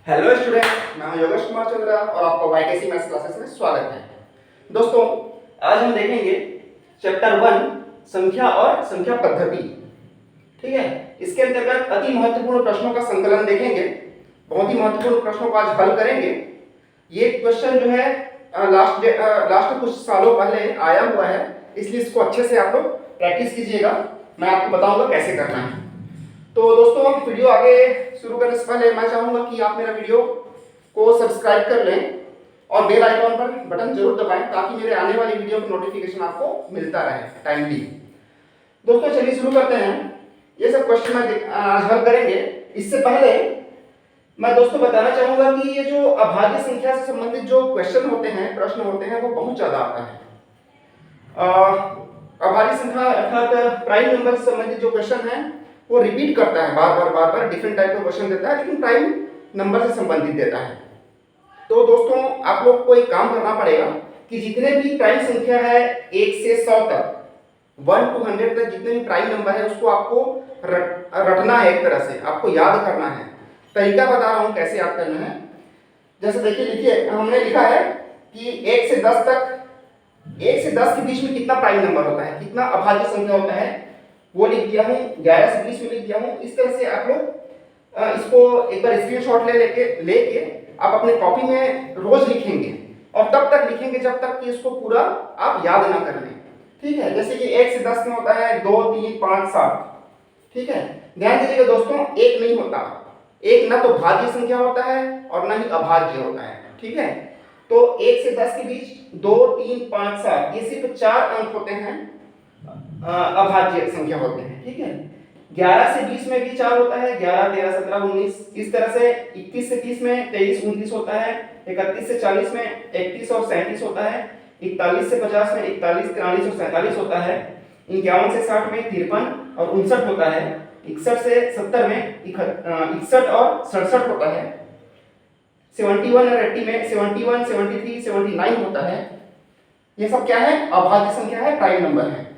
Hello student, मैं हूं योगेश कुमार चंद्रा और आपका वाईकेसी मैथ्स क्लासेस में स्वागत है। दोस्तों, आज हम देखेंगे चैप्टर 1 संख्या और संख्या पद्धति। ठीक है, इसके अंतर्गत अति महत्वपूर्ण प्रश्नों का संकलन देखेंगे। बहुत ही महत्वपूर्ण प्रश्नों को आज हल करेंगे। ये क्वेश्चन जो है लास्ट कुछ सालों पहले आया हुआ है, इसलिए इसको अच्छे से आप लोग प्रैक्टिस कीजिएगा। मैं आपको बताऊंगा कैसे करना है। तो दोस्तों, वीडियो आगे शुरू करने से पहले मैं चाहूंगा कि आप मेरा वीडियो को सब्सक्राइब कर लें और बेल आइकॉन पर बटन जरूर दबाएं ताकि मेरे आने वाली वीडियो का नोटिफिकेशन आपको मिलता रहे टाइमली। दोस्तों, चलिए शुरू करते हैं। ये सब क्वेश्चन आज हल करेंगे। इससे पहले मैं दोस्तों बताना चाहूंगा कि ये जो अभाज्य संख्या से संबंधित जो क्वेश्चन होते हैं, प्रश्न होते हैं, वो बहुत ज्यादा आता है। अभाज्य संख्या अर्थात प्राइम नंबर से संबंधित जो क्वेश्चन है वो रिपीट करता है, बार बार डिफरेंट टाइप का क्वेश्चन देता है, लेकिन प्राइम नंबर से संबंधित देता है। तो दोस्तों, आप लोग को एक काम करना पड़ेगा कि जितने भी प्राइम संख्या है 1 से 100 तक, 1 to 100 तक जितने भी प्राइम नंबर है उसको आपको रटना है, एक तरह से आपको याद करना है। तरीका बता रहा हूं कैसे याद करना है। जैसे देखिए, लिखिए, हमने लिखा है कि 1 से 10 तक, 1 से 10 के बीच में कितना प्राइम नंबर होता है, कितना अभाज्य संख्या होता है, वो लिख दिया हूँ। 11 से 20 में लिख दिया हूँ। इस तरह से आप लोग इसको एक बार स्क्रीनशॉट लेके आप अपने कॉपी में रोज लिखेंगे और तब तक लिखेंगे जब तक कि इसको पूरा आप याद ना कर लें। ठीक है, जैसे कि 1 से 10 में होता है 2, 3, 5, 7। ठीक है, ध्यान दीजिएगा दोस्तों, एक नहीं होता। एक ना तो भाज्य संख्या होता है और ना ही अभाज्य होता है। ठीक है, तो 1 से 10 के बीच 2, 3, 5, 7 ये सिर्फ 4 अंक होते हैं, अभाज्य संख्या होते हैं। ठीक है, 11 से 20 में भी 4 होता है, 11, 13, 17, 19। इस तरह से 21 से 30 में 23, 29 होता है, 31 से 40 में 31 और 37 होता है, 41 से 50 में 41, 43 और 47 होता है, 51 से 60 में 53 और 59 होता है, 61 से 70 में 61 और 67 होता है, 71 और 80 में 71, 73, 79 होता है। ये सब क्या है? अभाज्य संख्या है, प्राइम नंबर है।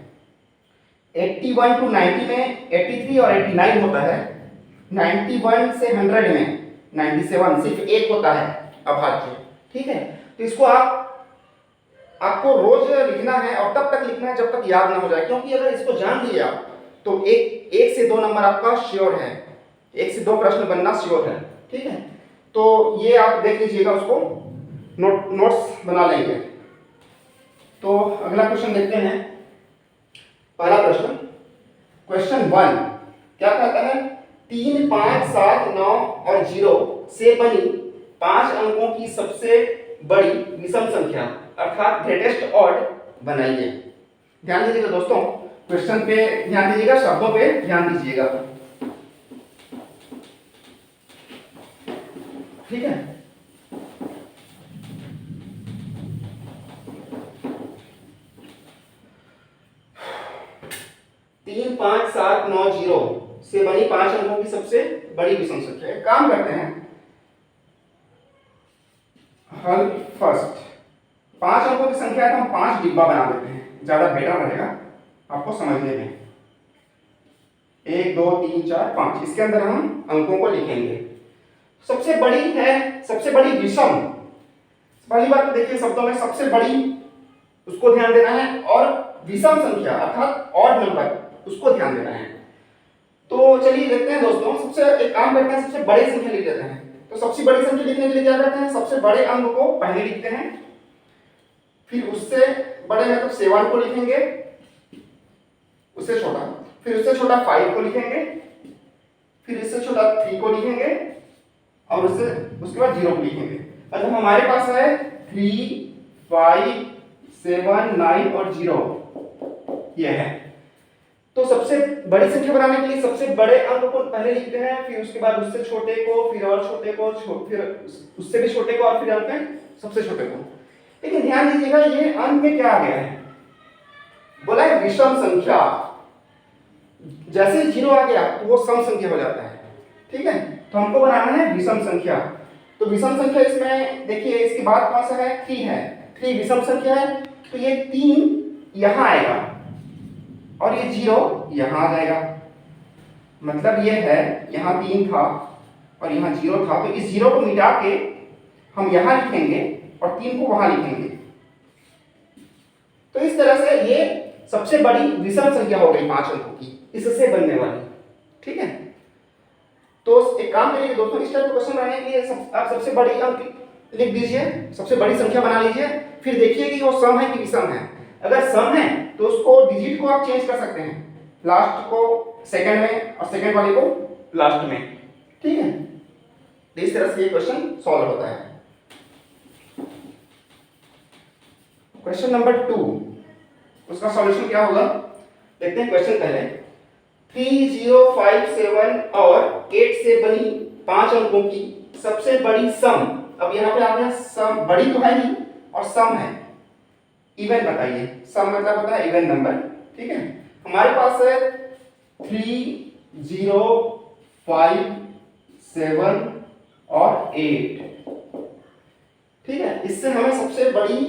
81 to 90 में 83 और 89 होता है। 91 से 100 में 97, सिर्फ एक होता है अभाज्य। ठीक है, तो इसको आपको रोज लिखना है और तब तक लिखना है जब तक याद ना हो जाए, क्योंकि अगर इसको जान लिए आप तो एक से 2 नंबर आपका श्योर है, 1 से 2 प्रश्न बनना श्योर है। ठीक है, तो ये आप देख लीजिएगा, उसको नोट्स बना लेंगे। तो अगला क्वेश्चन देखते हैं। पहला प्रश्न, क्वेश्चन 1 क्या कहता है? 3, 5, 7, 9 और 0 से बनी 5 अंकों की सबसे बड़ी विषम संख्या अर्थात ग्रेटेस्ट ऑड बनाइए। ध्यान दीजिएगा दोस्तों, क्वेश्चन पे ध्यान दीजिएगा, शब्दों पे ध्यान दीजिएगा। ठीक है, 3, 5, 7, 9, 0 से बनी 5 अंकों की सबसे बड़ी विषम संख्या। एक काम करते हैं, हल फर्स्ट 5 अंकों की संख्या है तो हम 5 डिब्बा बना देते हैं, ज्यादा बेटर रहेगा आपको समझने में। 1, 2, 3, 4, 5 इसके अंदर हम अंकों को लिखेंगे। सबसे बड़ी है, सबसे बड़ी विषम। पहली बात तो देखिए, शब्दों में सबसे बड़ी उसको ध्यान देना है और विषम संख्या अर्थात ऑड नंबर उसको ध्यान देना है। तो चलिए देखते हैं दोस्तों, एक काम करते हैं, सबसे बड़ी संख्या लिख लेते हैं। तो सबसे बड़ी संख्या लिखने के लिए क्या करते हैं? सबसे बड़े अंक को पहले लिखते हैं, फिर उससे बड़े मतलब 7 को लिखेंगे, उससे छोटा, फिर उससे छोटा 5 को लिखेंगे, फिर इससे छोटा 3 को लिखेंगे और उसके बाद 0 को लिखेंगे। मतलब हमारे पास है 3, 5, 7, 9 और 0 ये है। तो सबसे बड़ी संख्या बनाने के लिए सबसे बड़े अंक को पहले लिखते हैं, फिर उसके बाद उससे छोटे को, फिर और छोटे को, फिर उससे भी छोटे को और फिर अंत में सबसे छोटे को। लेकिन ध्यान दीजिएगा, ये अंत में क्या आ गया है? बोला है विषम संख्या। जैसे 0 आ गया तो वो सम संख्या हो जाता है। ठीक है, तो हमको बनाना है विषम संख्या। तो विषम संख्या इसमें देखिए, इसके बाद कौन सा है? 3 है। 3 विषम संख्या है, तो ये 3 यहां आएगा और ये 0 यहां आ जाएगा। मतलब ये है, यहां 3 था और यहाँ 0 था, तो इस 0 को मिटा के हम यहाँ लिखेंगे और 3 को वहां लिखेंगे। तो इस तरह से ये सबसे बड़ी विषम संख्या हो गई 5 अंकों की, इससे बनने वाली। ठीक है, तो एक काम करिए दोस्तों, इस टाइप का क्वेश्चन बनाने के लिए आप सबसे बड़ी अंक लिख दीजिए, सबसे बड़ी संख्या बना लीजिए, फिर देखिए कि वो सम है कि विषम है। अगर सम है तो उसको डिजिट को आप चेंज कर सकते हैं, लास्ट को सेकंड में और सेकंड वाले को लास्ट में। ठीक है, इस तरह से ये क्वेश्चन सॉल्व होता है। क्वेश्चन नंबर 2, उसका सॉल्यूशन क्या होगा देखते हैं। क्वेश्चन पहले, 3, 0, 5, 7 और 8 से बनी 5 अंकों की सबसे बड़ी सम। अब यहाँ पे आ गया सम, बड़ी तो है नहीं और सम है, इवन बताइए। सम मतलब होता है इवन नंबर। ठीक है, हमारे पास है 3, 0, 5, 7 और 8। ठीक है, इससे हमें सबसे बड़ी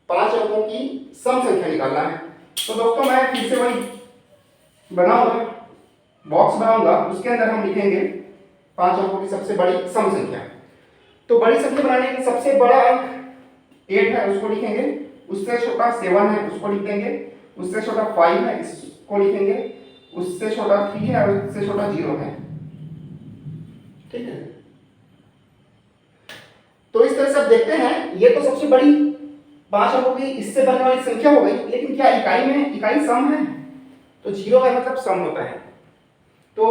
5 अंकों की सम संख्या निकालना है। तो दोस्तों मैं फिर से वही बनाऊंगा, बॉक्स बनाऊंगा, उसके अंदर हम लिखेंगे 5 अंकों की सबसे बड़ी सम संख्या। तो बड़ी संख्या बनाने के सबसे बड़ा अंक 8 है, उसको लिखेंगे। उससे छोटा 7 है, उसको लिख देंगे। उससे छोटा 5 है, इसको लिखेंगे। उससे छोटा 3 है और उससे छोटा 0 है। ठीक है, तो इस तरह से आप देखते हैं, ये तो सबसे बड़ी 5 अंकों की इससे बनने वाली संख्या हो गई, लेकिन क्या इकाई में इकाई सम है? तो 0 है मतलब सम होता है। तो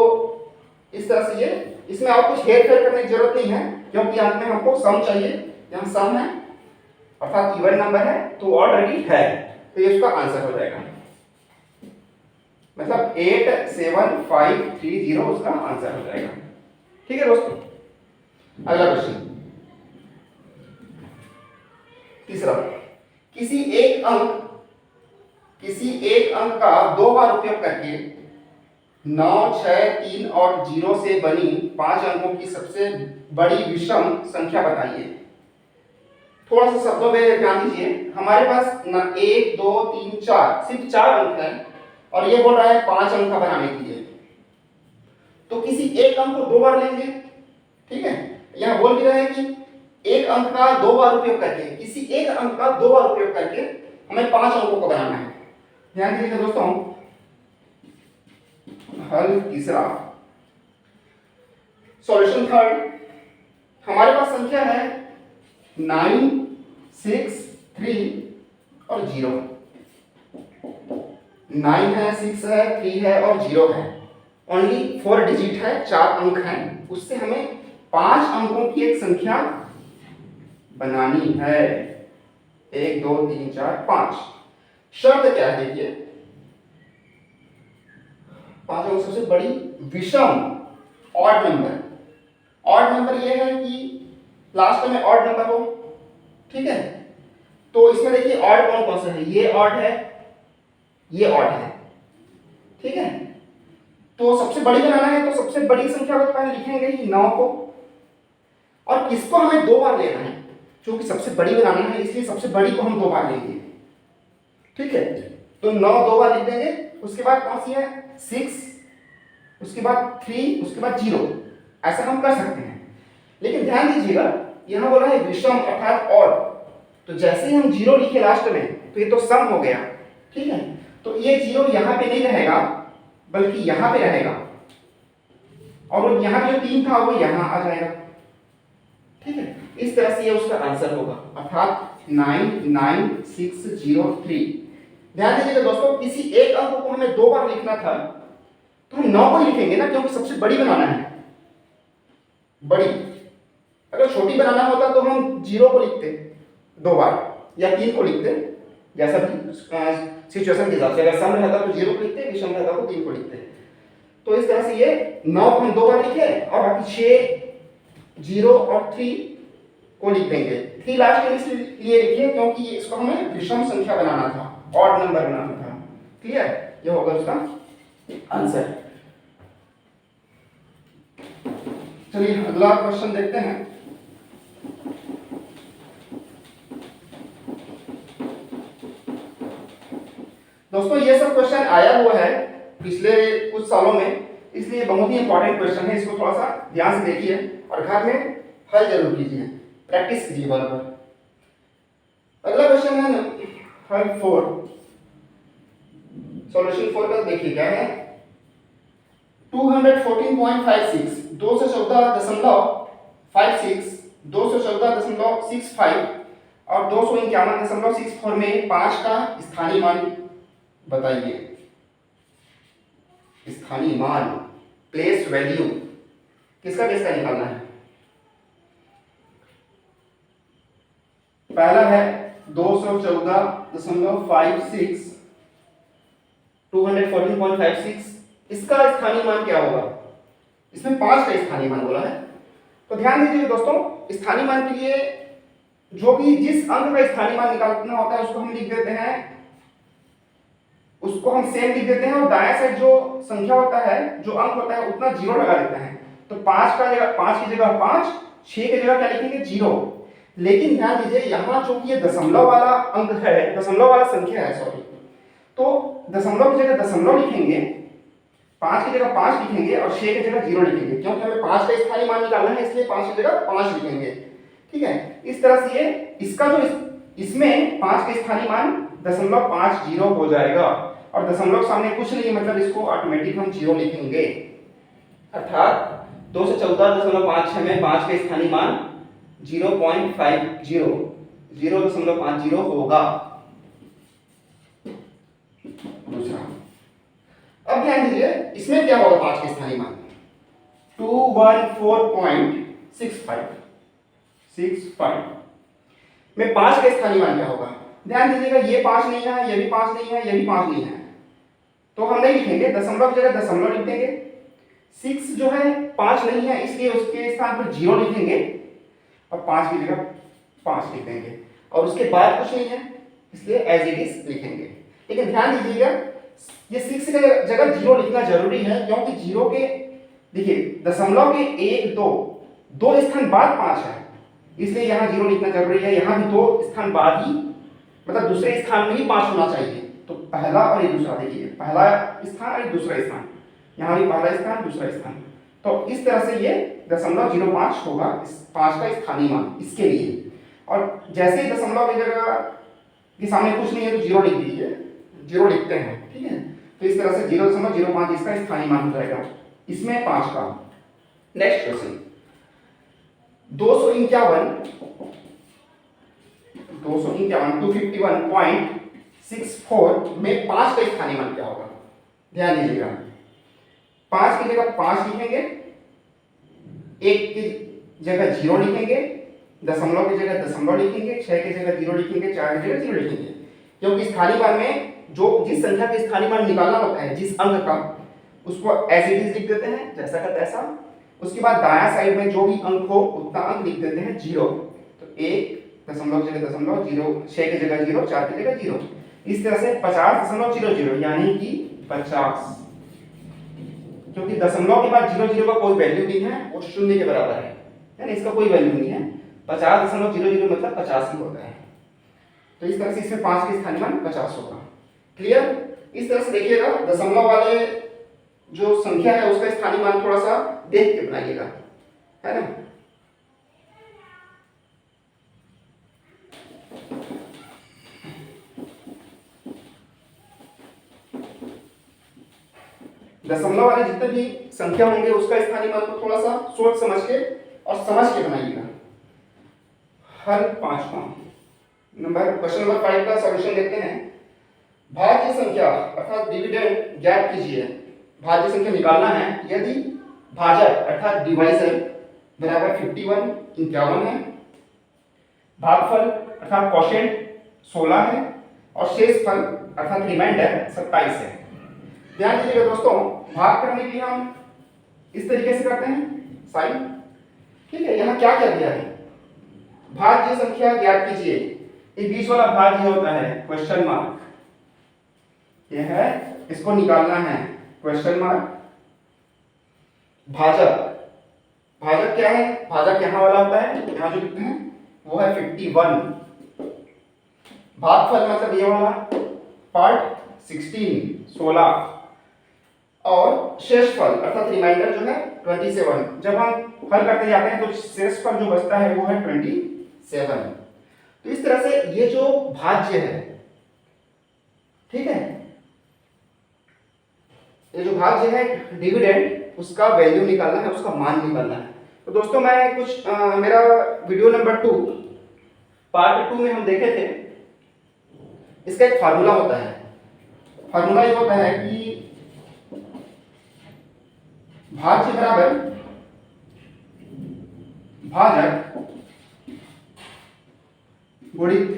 इस तरह से ये, इसमें और कुछ हेर फेर करने की जरूरत नहीं है, क्योंकि अंत में हमको सम चाहिए। यहाँ सम है अर्थात इवन नंबर है, तो ऑलरेडी है, तो ये उसका आंसर हो जाएगा। मतलब 8, 7, 5, 3, 0 उसका आंसर हो जाएगा। ठीक है दोस्तों, अगला क्वेश्चन तीसरा, किसी एक अंक का 2 बार उपयोग करके 9, 6, 3 और 0 से बनी 5 अंकों की सबसे बड़ी विषम संख्या बताइए। थोड़ा सा शब्दों में ध्यान दीजिए, हमारे पास ना 1, 2, 3, 4 सिर्फ 4 अंक है और ये बोल रहा है 5 अंक का बनाने के लिए। तो किसी एक अंक को 2 बार लेंगे। ठीक है, यहाँ बोल भी रहे हैं कि एक अंक का 2 बार उपयोग करके, किसी एक अंक का 2 बार उपयोग करके हमें 5 अंकों को बनाना है। ध्यान दीजिएगा दोस्तों, हल तीसरा, सॉल्यूशन थर्ड। हमारे पास संख्या है 9, 6, 3 और 0। 9 है, 6 है, 3 है और 0 है। ओनली 4 डिजिट है, 4 अंक हैं, उससे हमें 5 अंकों की एक संख्या बनानी है। 1, 2, 3, 4, 5। शर्त क्या है देखिए, 5 अंकों सबसे बड़ी विषम ऑड नंबर। ऑड नंबर यह है कि लास्ट में ऑड नंबर हो। ठीक है, तो इसमें देखिए ऑड कौन कौन सा है, ये ऑड है, ये ऑड है। ठीक है, तो सबसे बड़ी बनाना है तो सबसे बड़ी संख्या को पहले लिखेंगे ही 9 को, और किसको हमें 2 बार लेना है, क्योंकि सबसे बड़ी बनाना है इसलिए सबसे बड़ी को हम 2 बार लेंगे। ठीक है, तो 9 2 बार लिख देंगे। उसके बाद कौन सी है, 6, उसके बाद 3, उसके बाद 0। ऐसा हम कर सकते हैं, लेकिन ध्यान दीजिएगा यहां बोला है विषम अर्थात ऑड, तो जैसे ही हम 0 लिखे लास्ट में तो ये तो सम हो गया। ठीक है, तो ये 0 यहां पे नहीं रहेगा बल्कि यहां पे रहेगा, और यहां जो 3 था वो यहां आ जाएगा। ठीक है, इस तरह से ये उसका आंसर होगा, अर्थात 9, 9, 6, 0, 3। ध्यान दीजिएगा दोस्तों, किसी एक अंक को हमें 2 बार लिखना था तो हम 9 को लिखेंगे ना, क्योंकि सबसे बड़ी बनाना है। बड़ी, अगर छोटी बनाना होता तो हम 0 को लिखते 2 बार या 3 को लिखते, जैसा भी सिचुएशन के हिसाब से। अगर सम रहता तो 0 को लिखते, विषम रहता तो 3 को लिखते। तो इस तरह से ये 9 को हम 2 बार लिखे और बाकी 6, 0 और 3 को लिख देंगे। 3 लास्ट में इसलिए लिखिए क्योंकि इसको हमें विषम संख्या बनाना था, ऑड नंबर बनाना था। क्लियर, ये होगा उसका आंसर। चलिए अगला क्वेश्चन देखते हैं। दोस्तों ये सब क्वेश्चन आया हुआ है पिछले कुछ सालों में, इसलिए बहुत ही इंपॉर्टेंट क्वेश्चन है, इसको थोड़ा सा ध्यान से देखिए और घर में हल जरूर कीजिए, प्रैक्टिस कीजिए बार बार। अगला क्वेश्चन है हल 4, सॉल्यूशन 4 का देखिए क्या है। 214.56 214.56 214.65 और 251.64 में 5 का स्थानीय मान बताइए। स्थानीय मान, प्लेस वैल्यू किसका निकालना है। पहला है 214.56 214.56, इसका स्थानीय मान क्या होगा। इसमें 5 का स्थानीय मान बोला है, तो ध्यान दीजिए दोस्तों, स्थानीय मान के लिए जो भी जिस अंक का स्थानीय मान निकालना होता है उसको हम लिख देते हैं, उसको हम सेम लिख देते हैं और दायां साइड जो संख्या होता है, जो अंक होता है उतना जीरो लगा देते हैं। तो 5 का जगह 5 की जगह 5, 6 की जगह क्या लिखेंगे 0। लेकिन ध्यान दीजिए यहाँ चूंकि ये दशमलव वाला अंक है, दशमलव वाला संख्या है, सॉरी, तो दशमलव की जगह दशमलव लिखेंगे, 5 की जगह 5 लिखेंगे और 6 की जगह 0 लिखेंगे, क्योंकि हमें 5 का स्थानीय मान निकालना है, इसलिए 5 की जगह 5 लिखेंगे। ठीक है, इस तरह से ये इसका जो इसमें 5 का स्थानीय मान 0.50 हो जाएगा और दशमलव सामने कुछ नहीं, मतलब इसको ऑटोमेटिक हम 0 लिखेंगे, अर्थात 214.56 में 5 का स्थानीय मान 0.50 होगा। दूसरा, अब ध्यान दीजिए इसमें क्या होगा 5 का स्थानीय मान 214.65 में 5 का स्थानीय मान क्या होगा। ध्यान दीजिएगा ये 5 नहीं है, ये भी 5 नहीं है, ये भी 5 नहीं है, तो हम नहीं लिखेंगे, दशमलव की जगह दशमलव लिख देंगे। 6 जो है 5 नहीं है, इसलिए उसके स्थान पर 0 लिखेंगे और 5 की जगह 5 लिख देंगे और उसके बाद कुछ नहीं है, इसलिए एज इट इज लिखेंगे। लेकिन ध्यान दीजिएगा ये 6 की जगह 0 लिखना जरूरी है, क्योंकि 0 के देखिए दशमलव के 1 2 स्थान बाद 5 है, इसलिए यहाँ 0 लिखना जरूरी है। यहाँ भी 2 स्थान बाद ही, मतलब दूसरे स्थान में ही 5 होना चाहिए, तो पहला और ये दूसरा, देखिए पहला स्थान और दूसरा स्थान, यहाँ भी पहला स्थान दूसरा स्थान, तो इस तरह से ये 0.05 होगा इस 5 का स्थानीय मान इसके लिए। और जैसे ही दशमलव की जगह के सामने कुछ नहीं है तो 0 लिख दीजिए, 0 लिखते हैं। ठीक है, तो इस तरह से 0.05 इसका स्थानीय मान हो जाएगा इसमें 5 का। नेक्स्ट क्वेश्चन 251.64 में 5 का स्थानीय मान क्या होगा। ध्यान दीजिएगा 5 की जगह 5 लिखेंगे, 1 की जगह 0 लिखेंगे, दशमलव की जगह दशमलव लिखेंगे, 6 की जगह 0 लिखेंगे, 4 की जगह 0 लिखेंगे, क्योंकि स्थानीय मान में जो जिस संख्या का स्थानीय मान निकालना होता है, जिस अंक का, उसको एज इट इज लिख देते हैं, जैसा का तैसा। उसके बाद दायां साइड में जो भी अंक हो उतना अंक लिख देते हैं 0, तो 1 दशमलव की जगह दशमलव, 0 6 की जगह 0, 4 की जगह 0, इस तरह से 50.00 यानी कि 50, क्योंकि दशमलव के बाद 00 का कोई वैल्यू नहीं है, वो शून्य के बराबर है, यानी इसका कोई वैल्यू नहीं है। 50.00 मतलब 50 ही होता है, तो इस तरह से इसमें 5 के स्थानीय मान 50 होगा। क्लियर, इस तरह से देखिएगा दशमलव वाले जो संख्या है उसका स्थानीय मान थोड़ा सा देख के बनाइएगा, है ना। दशमलव वाले जितने भी संख्या होंगे उसका स्थानीय मान को थोड़ा सा सोच समझ के और समझ के बनाइएगा। हल 5वां नंबर, क्वेश्चन नंबर 5 का सॉल्यूशन देखते हैं। भाज्य संख्या अर्थात डिविडेंड ज्ञात कीजिए। भाज्य संख्या निकालना है यदि भाजक अर्थात डिवाइजर बराबर 51 है, भागफल अर्थात क्वोशिएंट 16 है और शेषफल अर्थात रिमाइंडर 27 है। ध्यान दीजिएगा दोस्तों, भाग करने के लिए हम इस तरीके से करते हैं साइन। ठीक है, यहाँ क्या क्या दिया है, भाज्य संख्या ज्ञात कीजिए, ये बीच वाला भाज्य होता है क्वेश्चन मार्क, ये है, इसको निकालना है क्वेश्चन मार्क। भाजक, भाजक क्या है, भाजक यहाँ वाला होता है, यहाँ जो लिखते हैं वो है 51। भागफल मतलब ये वाला पार्ट 16। और शेषफल अर्थात रिमाइंडर जो है 27। जब हम हल करते जाते हैं तो शेषफल जो बचता है वो है 27। तो इस तरह से ये जो भाज्य है, ठीक है, ये जो भाज्य है डिविडेंड, उसका वैल्यू निकालना है, उसका मान निकालना है। तो दोस्तों मैं कुछ मेरा वीडियो नंबर 2 पार्ट 2 में हम देखे थे, इसका एक फार्मूला होता है। फार्मूला ये होता है कि भाज्य बराबर भाजक गुणित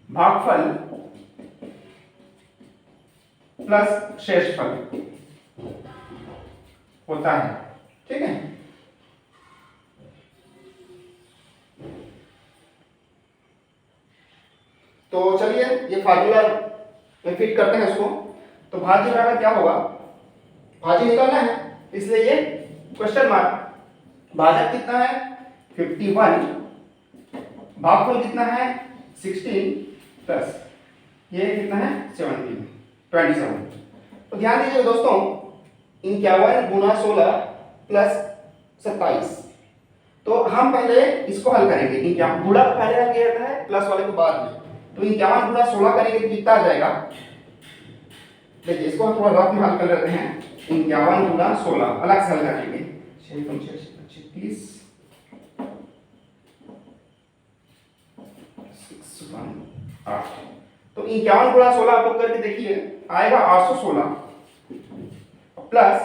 भागफल प्लस शेषफल होता है, ठीक है। तो चलिए ये फार्मूला में फिट करते हैं इसको। तो भाज्य बराबर क्या होगा, भाज्य निकालना है, इसलिए ये क्वेश्चन मार्क। भाजक कितना है 51, भागफल कितना है 16 प्लस ये कितना है 27। तो ध्यान दीजिए दोस्तों, 51 गुना 16 प्लस 27। तो हम पहले इसको हल करेंगे, गुणा पहले हल किया जाता है प्लस वाले को बाद में। तो 51 गुना 16 करेंगे तो कितना आ जाएगा, देखिए इसको हम थोड़ा रफ में हल कर लेते हैं। 51 गुना 16 अलग से हल करेंगे, 36 8। तो 51 गुना 16 आप लोग करके देखिए, आएगा 816 प्लस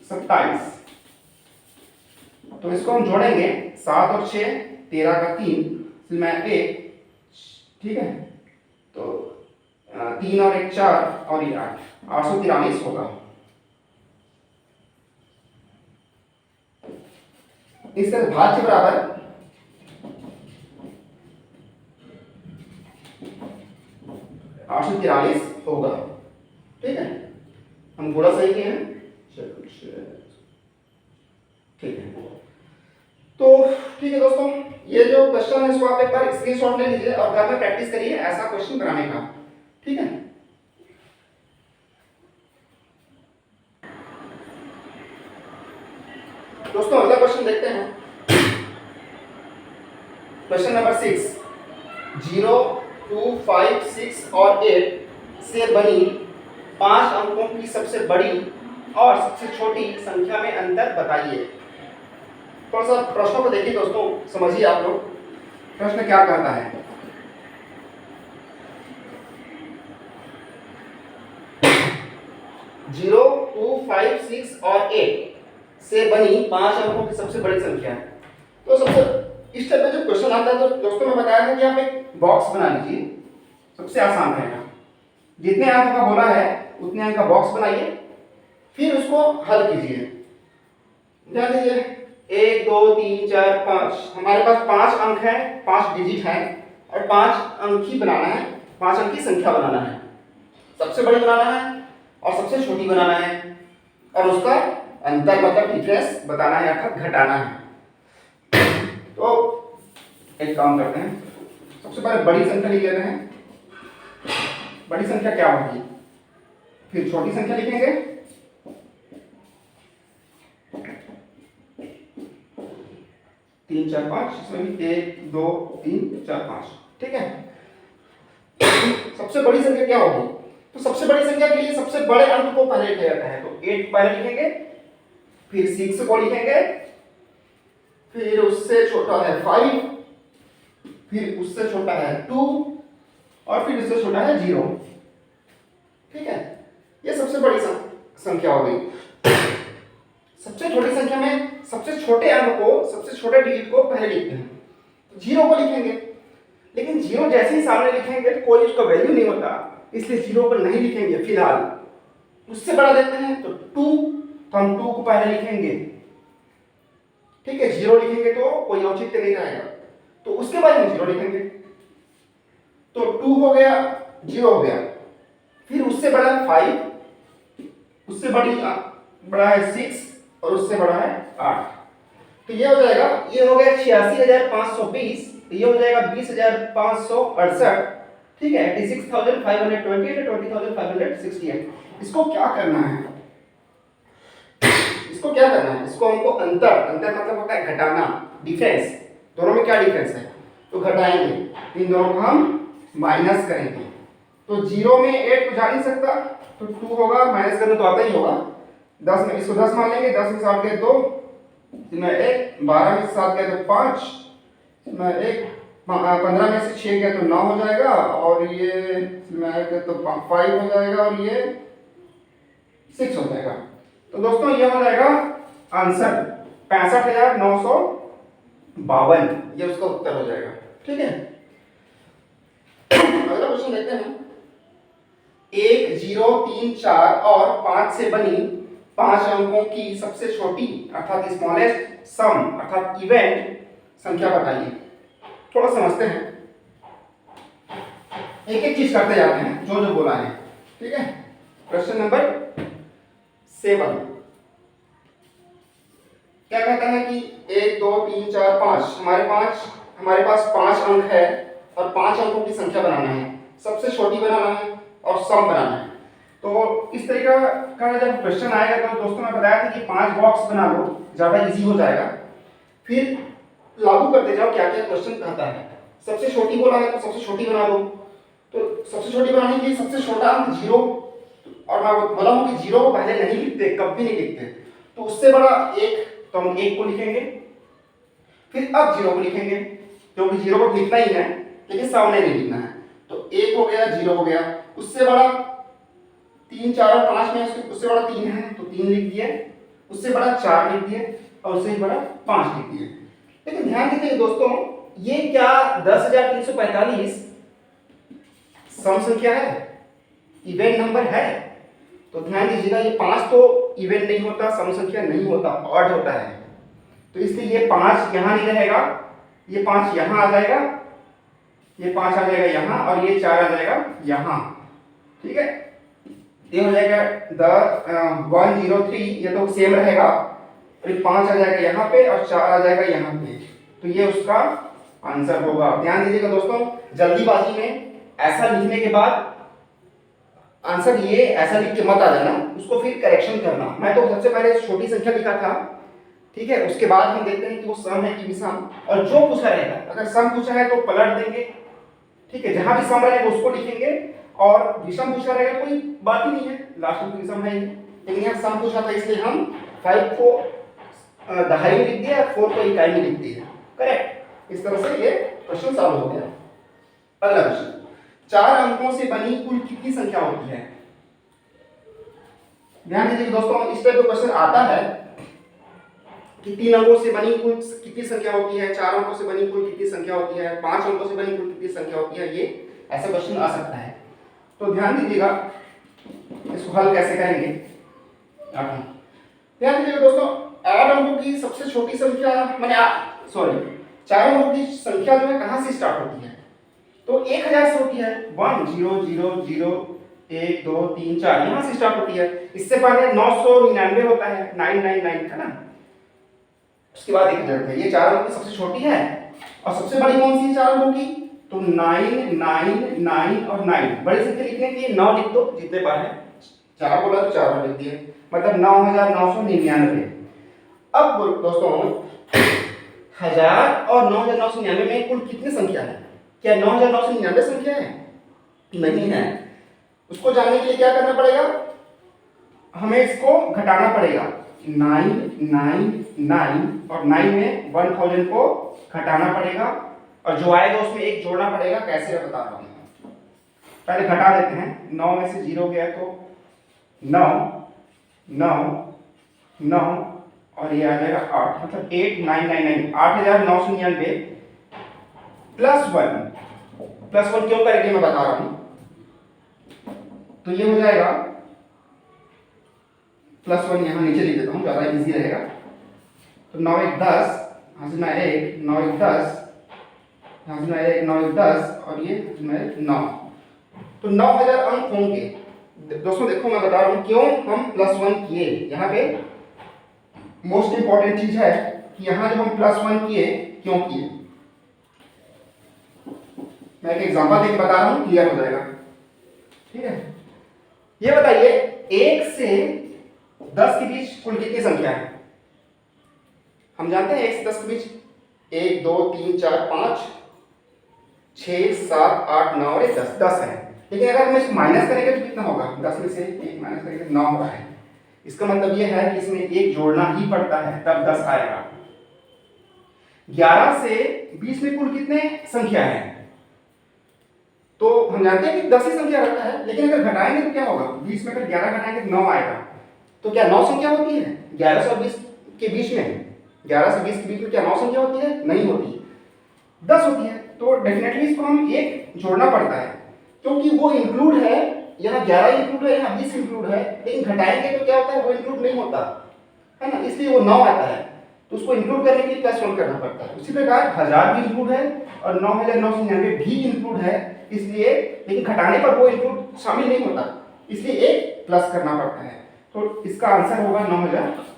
27। तो इसको हम जोड़ेंगे, 7 और 6 13 का 3 में 1, ठीक है। तो 3 और 1 4 और ये 8, 843 होगा। इस तरह भाज्य बराबर होगा, ठीक है। हम गुणा सही किए हैं, ठीक है। तो ठीक है दोस्तों, ये जो क्वेश्चन है इसको आप एक बार स्क्रीनशॉट ले लीजिए और घर में प्रैक्टिस करिए ऐसा क्वेश्चन बनाने का, ठीक है। दोस्तों अगला क्वेश्चन देखते हैं, क्वेश्चन नंबर 6। 0 2 5 6 और 8 से बनी 5 अंकों की सबसे बड़ी और सबसे छोटी संख्या में अंतर बताइए। थोड़ा सा प्रश्नों को देखिए दोस्तों, समझिए आप लोग प्रश्न क्या कहता है। जीरो 2 5 6 और 8 से बनी 5 अंकों की सबसे बड़ी संख्या है। तो सबसे इस टाइप का जो क्वेश्चन आता है तो दोस्तों मैं बताया था कि आप एक बॉक्स बना लीजिए, सबसे आसान रहेगा। जितने अंक का बोला है उतने अंक का बॉक्स बनाइए, फिर उसको हल कीजिए। ध्यान दीजिए, 1 2 3 4 5, हमारे पास 5 अंक है, 5 डिजिट है और 5 अंक ही बनाना है, 5 अंक की संख्या बनाना है। सबसे बड़ी बनाना है और सबसे छोटी बनाना है और उसका अंतर मतलब डिफरेंस बताना है अर्थात घटाना है। तो एक काम करते हैं, सबसे पहले बड़ी संख्या लिख लेते हैं। बड़ी संख्या क्या होगी, फिर छोटी संख्या लिखेंगे, तीन चार पांच, इसमें भी 1 2 3 4 5, ठीक है। सबसे बड़ी संख्या क्या होगी, तो सबसे बड़ी संख्या के लिए सबसे बड़े अंक को पहले लिखा जाता है। तो 8 पहले लिखेंगे, फिर 6 को लिखेंगे, फिर उससे छोटा है 5, फिर उससे छोटा है 2 और फिर उससे छोटा है 0, ठीक है। ये सबसे बड़ी संख्या हो गई। सबसे छोटी संख्या में सबसे छोटे अंक को, सबसे छोटे डिजिट को पहले लिखते हैं। तो 0 को लिखेंगे, लेकिन 0 जैसे ही सामने लिखेंगे तो कोई उसका वैल्यू नहीं होता, इसलिए 0 पर नहीं लिखेंगे फिलहाल। उससे बड़ा देते हैं तो 2, तो हम 2 को पहले लिखेंगे, ठीक है। 0 लिखेंगे तो कोई औचित्य नहीं रहेगा, तो उसके बाद हम 0 लिखेंगे। तो 2 हो गया, 0 हो गया, फिर उससे बड़ा 5, उससे बड़ा है 6 और उससे बड़ा है 8। तो ये हो जाएगा, ये हो गया 86,520, ये हो जाएगा 20,568, ठीक है। 86,528 20,568। इसको क्या करना है, इसको क्या करना है, इसको हमको अंतर, अंतर मतलब होता है घटाना, डिफरेंस, दोनों में क्या डिफरेंस है, तो घटाएंगे, इन दोनों को हम माइनस करेंगे। तो 0 में 8 तो जा नहीं सकता, तो 2 होगा, माइनस करना तो आता ही होगा। 10 में इसको 10 मान लेंगे, 10 में 7 गए 2, इसमें 1, 12 में 7 गए तो 5, इसमें 1, 15 में से 6 गए तो 9 हो जाएगा, और ये इसमें 1 गए तो 5 हो जाएगा, और ये 6 हो जाएगा। तो दोस्तों ये हो जाएगा आंसर 65,952, ये उसका उत्तर हो जाएगा। ठीक है, अगला क्वेश्चन देखते हैं। 1, 0, 3, 4 और 5 से बनी 5 अंकों की सबसे छोटी अर्थात स्मॉलेस्ट सम अर्थात इवेंट संख्या बताइए। थोड़ा समझते हैं, एक एक चीज करते जाते हैं जो जो बोला है। ठीक है, क्वेश्चन नंबर 7 क्या कहता है कि 1, 2, 3, 4, 5 हमारे पास 5 अंक है और 5 अंकों की संख्या बनाना है, सबसे छोटी बनाना है और सम बनाना है। तो इस तरीका का जब क्वेश्चन आएगा तो दोस्तों मैं बताया था कि 5 बॉक्स बना लो, ज़्यादा इजी हो जाएगा, फिर लागू करते जाओ क्या क्या क्वेश्चन कहता है। सबसे छोटी बोला है तो सबसे छोटी बना लो, तो सबसे छोटी बनाने के लिए सबसे छोटा अंक 0, और मैं बोला हूँ कि 0 को पहले नहीं लिखते, कभी नहीं लिखते, तो उससे बड़ा 1, तो हम 1 को लिखेंगे, फिर अब 0 को लिखेंगे, क्योंकि 0 को लिखना ही है लेकिन सामने नहीं लिखना है। तो 1 हो गया, 0 हो गया, उससे बड़ा 3, 4 और 5 में उससे बड़ा 3 है तो 3 लिख दिए, उससे बड़ा 4 लिख दिए, और उससे बड़ा 5 लिख दिए। लेकिन ध्यान दीजिए दोस्तों, ये क्या 10,345 सम संख्या है, इवेंट नंबर है? तो ध्यान दीजिएगा, ये 5 तो इवेंट नहीं होता, सम संख्या नहीं होता, ऑड होता है। तो इसलिए ये 5 यहाँ नहीं रहेगा, ये 5 यहाँ आ जाएगा, ये 5 आ जाएगा यहाँ, और ये 4 आ जाएगा यहाँ। ठीक है, ये हो जाएगा 103, ये तो सेम रहेगा, और ये 5 आ जाएगा यहाँ पे और 4 आ जाएगा यहाँ पे, तो ये उसका आंसर होगा। ध्यान दीजिएगा दोस्तों, जल्दीबाजी में ऐसा लिखने के बाद आंसर ये ऐसा लिख के मत आ जाना, उसको फिर करेक्शन करना। मैं तो सबसे पहले छोटी संख्या लिखा था, ठीक है, उसके बाद हम देखते हैं कि वो सम है कि विषम, और जो पूछा रहेगा, अगर सम पूछा है तो पलट देंगे, ठीक है, जहां भी सम रहेगा उसको लिखेंगे, और विषम पूछा रहेगा कोई बात ही नहीं है, लास्ट में विषम है ही। लेकिन यहाँ सम पूछा था इसलिए हम 5 को दहाई में लिख दिया, 4 को इकाई में लिख दिया, करेक्ट। इस तरह से ये क्वेश्चन सॉल्व हो गया। अगला क्वेश्चन, 4 अंकों से बनी कुल कितनी संख्या होती है? ध्यान दीजिए दोस्तों, इस टाइप का क्वेश्चन आता है कि 3 अंकों से बनी कुल कितनी संख्या होती है, 4 अंकों से बनी कुल कितनी संख्या होती है, 5 अंकों से बनी कुल कितनी संख्या होती है, ये ऐसा क्वेश्चन आ सकता है। तो ध्यान दीजिएगा, इसको हल कैसे करेंगे। ध्यान दीजिएगा दोस्तों, 8 अंकों की सबसे छोटी संख्या माने 4 अंकों की संख्या जो है कहाँ से स्टार्ट होती है? तो 1000 से होती है, 1 0 0 0 1 2 3 4 यहाँ से स्टार्ट होती है। इससे पहले 999 होता है, 999 है ना, उसके बाद 1000 है। ये 4 अंकों की सबसे छोटी है, और सबसे बड़ी कौन सी है 4 अंकों की? तो 9 9 9 और 9। बड़ी संख्या लिखने के लिए 9 लिख दो, जितने बार है 4 बोला तो 4 बार लिख दिए, मतलब 9999। अब दोस्तों 1000 और 9999 में कुल कितनी संख्या है? क्या 9999 संख्या है? नहीं है। उसको जानने के लिए क्या करना पड़ेगा? हमें इसको घटाना पड़ेगा, 999 और 9 में 1000 को घटाना पड़ेगा, और जो आएगा उसमें 1 जोड़ना पड़ेगा। कैसे बता रहा हूँ, पहले घटा देते हैं। 9 में से 0 गया तो 9 9 9 और ये आ जाएगा 8, मतलब 8999, 8999 प्लस 1 क्यों करेंगे मैं बता रहा हूं। तो ये हो जाएगा +1, यहां नीचे लिख देता हूं, ज्यादा इजी रहेगा। तो 9 1 10, यहां से मैं 1 9 1 10, यहां से मैं 1 9 1 10, और ये मैं 9। तो 9000 अंक होंगे दोस्तों। देखो मैं बता रहा हूं क्यों हम +1 किए। यहाँ पे मोस्ट इंपॉर्टेंट चीज है कि यहाँ जब हम +1 किए, क्यों किए, मैं एक एग्जांपल देकर बता रहा हूँ, क्लियर हो जाएगा। ठीक है, ये बताइए 1 से 10 के बीच कुल कितनी संख्या है? हम जानते हैं 1 से 10 के बीच 1 2 3 4 5 6 7 8 9 और 10 है। लेकिन अगर हम इसको माइनस करेंगे तो कितना होगा? 10 में से 1 माइनस करेंगे तो 9 हो रहा है। इसका मतलब यह है कि इसमें 1 जोड़ना ही पड़ता है तब 10 आएगा। 11 से 20 में कुल कितने संख्या है? तो हम जानते हैं कि 10 ही संख्या रहता है, लेकिन अगर घटाएंगे तो क्या होगा? 20 में अगर 11 घटाएंगे तो 9 आएगा। तो क्या 9 संख्या होती है 11 से 20 के बीच में? 11 से 20 के बीच में क्या 9 संख्या होती है? नहीं होती, 10 होती है। तो डेफिनेटली इसको हम 1 जोड़ना पड़ता है, क्योंकि वो इंक्लूड है, यहाँ 11 इंक्लूड है, यहाँ 20 इंक्लूड है, लेकिन घटाएंगे तो क्या होता है? वो इंक्लूड नहीं होता है ना, इसलिए वो 9 आता है। तो उसको इंक्लूड करने के लिए क्या सॉल्व करना पड़ता है? उसी प्रकार 1000 भी इंक्लूड है और 9999 भी इंक्लूड है, इसलिए लेकिन घटाने पर वो इंक्लूड शामिल नहीं होता, इसलिए 1 प्लस करना पड़ता है। तो इसका आंसर होगा 9000।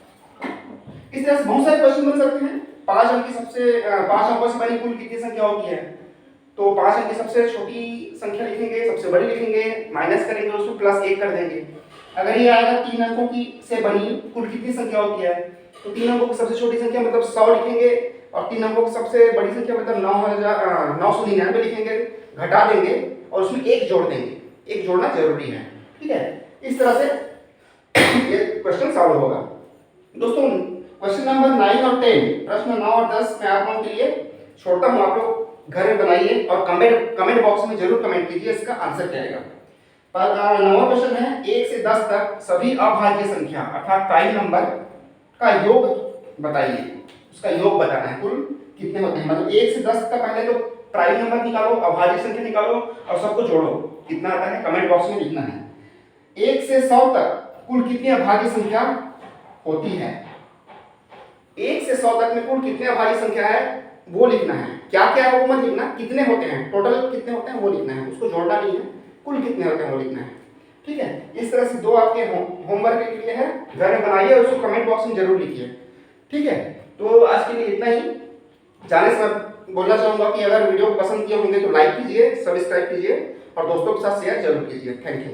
इस तरह से बहुत सारे क्वेश्चन बन सकते हैं। 5 अंक की सबसे 5 अंकों से बनी कुल कितनी संख्या होती है? तो 5 अंक की सबसे छोटी संख्या लिखेंगे, सबसे बड़ी लिखेंगे, माइनस करेंगे, उसको प्लस 1 कर देंगे। अगर ये आएगा 3 अंकों की से बनी कुल कितनी संख्या होती है? तो 3 अंकों की सबसे छोटी संख्या मतलब 100 लिखेंगे और 3 अंकों की सबसे बड़ी संख्या मतलब 999 लिखेंगे, घटा देंगे और उसमें 1 जोड़ देंगे। 1 जोड़ना जरूरी है, ठीक है। इस तरह से ये क्वेश्चन सॉल्व होगा। दोस्तों क्वेश्चन नंबर 9 और 10, प्रश्न 9 और 10 मैं आप लोगों के लिए छोड़ता हूँ, आप लोग घर में बनाइए और कमेंट बॉक्स में जरूर कमेंट कीजिए इसका आंसर क्या आएगा। पर 9वां क्वेश्चन है 1 से 10 तक सभी अभाज्य संख्या अर्थात प्राइम नंबर का योग बताइए। उसका योग बताना है, कुल कितने होते हैं, मतलब 1 से 10 का पहले तो प्राइम नंबर निकालो, अभाज्य संख्या निकालो और सबको जोड़ो, कितना आता है कमेंट बॉक्स में लिखना है। 1 से 100 तक कुल कितनी अभाज्य संख्या होती है? 1 से 100 तक में कुल कितने अभाज्य संख्या है वो लिखना है। क्या क्या है वो मत लिखना, कितने होते हैं, टोटल कितने होते हैं वो लिखना है, उसको जोड़ना नहीं है, कुल कितने होते हैं वो लिखना है, ठीक है। इस तरह से 2 आपके होमवर्क के लिए है, घर में बनाइए और उसको कमेंट बॉक्स में जरूर लिखिए, ठीक है। तो आज के लिए इतना ही। जाने से मैं बोलना चाहूंगा कि अगर वीडियो पसंद किए होंगे तो लाइक कीजिए, सब्सक्राइब कीजिए और दोस्तों के साथ शेयर जरूर कीजिए। Thank you.